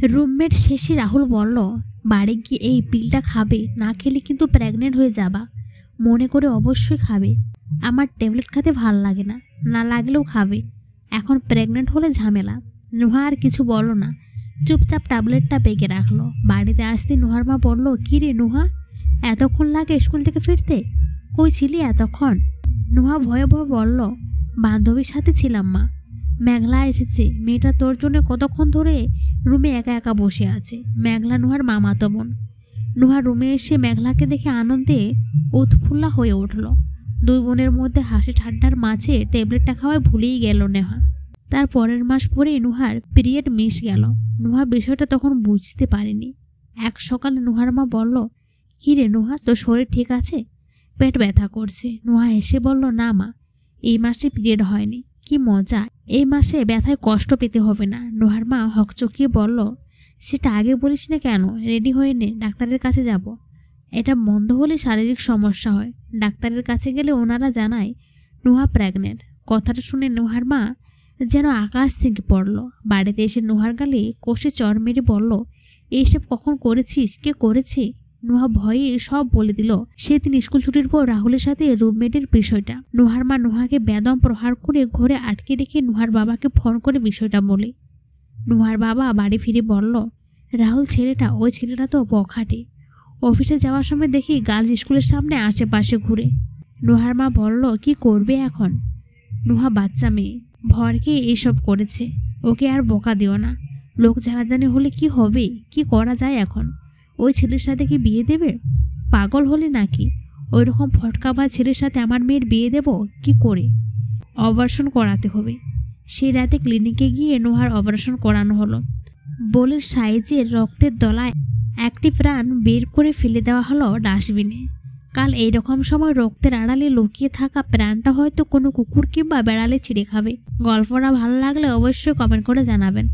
Roommate শেষে রাহুল বলল, বাড়ি গিয়ে এই পিলটা খাবে, না খেলে কিন্তু প্রেগনেন্ট হয়ে যাবা। মনে করে অবশ্যই খাবে। আমার ট্যাবলেট খেতে ভাল লাগে না, না লাগলেও খাবে। এখন প্রেগনেন্ট হলে ঝামেলা। নুহা আর কিছু বলো না, চুপচাপ ট্যাবলেটটা পেকে রাখলো। বাড়িতে আসতে নুহার মা বলল, কী রে নুহা, এতক্ষণ লাগে স্কুল থেকে ফিরতে? কই ছিলি এতক্ষণ? নুহা ভয়ে ভয়ে বলল, বান্ধবীর সাথে ছিলাম মা। মেঘলা এসেছে, মেয়েটা তোর জন্য কতক্ষণ ধরে রুমে একা একা বসে আছে। মেঘলা নুহার মামাতো বোন। নুহা রুমে এসে মেঘলাকে দেখে আনন্দে উৎফুল্লা হয়ে উঠল। দুই বোনের মধ্যে হাসি ঠান্ডার মাঝে ট্যাবলেটটা খাওয়ায় ভুলেই গেল নেহা। তার পরের মাস পরেই নুহার পিরিয়ড মিস গেল। নুহা বিষয়টা তখন বুঝতে পারেনি। এক সকালে নুহার মা বলল, কী রে নুহা, তোর শরীর ঠিক আছে? পেট ব্যথা করছে। নুহা হেসে বলল, না মা, এই মাসে পিরিয়ড হয়নি। কি মজা, এই মাসে ব্যথায় কষ্ট পেতে হবে না। নুহার মা হকচকিয়ে বলল, সেটা আগে বলিস না কেন? রেডি হয়ে নে, ডাক্তারের কাছে যাব। এটা বন্ধ হলে শারীরিক সমস্যা হয়। ডাক্তারের কাছে গেলে ওনারা জানায় নুহা প্রেগনেন্ট। কথাটা শুনে নুহার মা যেন আকাশ থেকে পড়ল। বাড়িতে এসে নুহার গালে কষে চড় মেরে বলল, এইসব কখন করেছিস? কে করেছে? নুহা ভয়ে সব বলে দিল। সেদিন স্কুল ছুটির পর রাহুলের সাথে রুমমেটের বিষয়টা। নুহার মা নুহাকে বেদম প্রহার করে ঘরে আটকে রেখে নুহার বাবাকে ফোন করে বিষয়টা বলে। নুহার বাবা বাড়ি ফিরে বলল, রাহুল ছেলেটা, ওই ছেলেটা তো বখাটে। অফিসে যাওয়ার সময় দেখি গার্লস স্কুলের সামনে আশেপাশে ঘুরে। নুহার মা বলল, কি করবে এখন? নুহা বাচ্চা মেয়ে, ভরকে এইসব করেছে। ওকে আর বকা দিও না। লোক জানাজানি হলে কি হবে? কি করা যায় এখন? ওই ছেলের সাথে কি বিয়ে দেবে? পাগল হলে নাকি? ওই রকম ফটকাবাজ ছেলের সাথে আমার মেয়ের বিয়ে দেব কি করে? অপারেশন করাতে হবে। সেই রাতে ক্লিনিকে গিয়ে নুহার অপারেশন করানো হলো। বোলের সাইজের রক্তের দলায় একটি প্রাণ বের করে ফেলে দেওয়া হলো ডাস্টবিনে। কাল এইরকম সময় রক্তের আড়ালে লুকিয়ে থাকা প্রাণটা হয়তো কোনো কুকুর কিংবা বেড়ালে ছিঁড়ে খাবে। গল্পটা ভালো লাগলে অবশ্যই কমেন্ট করে জানাবেন।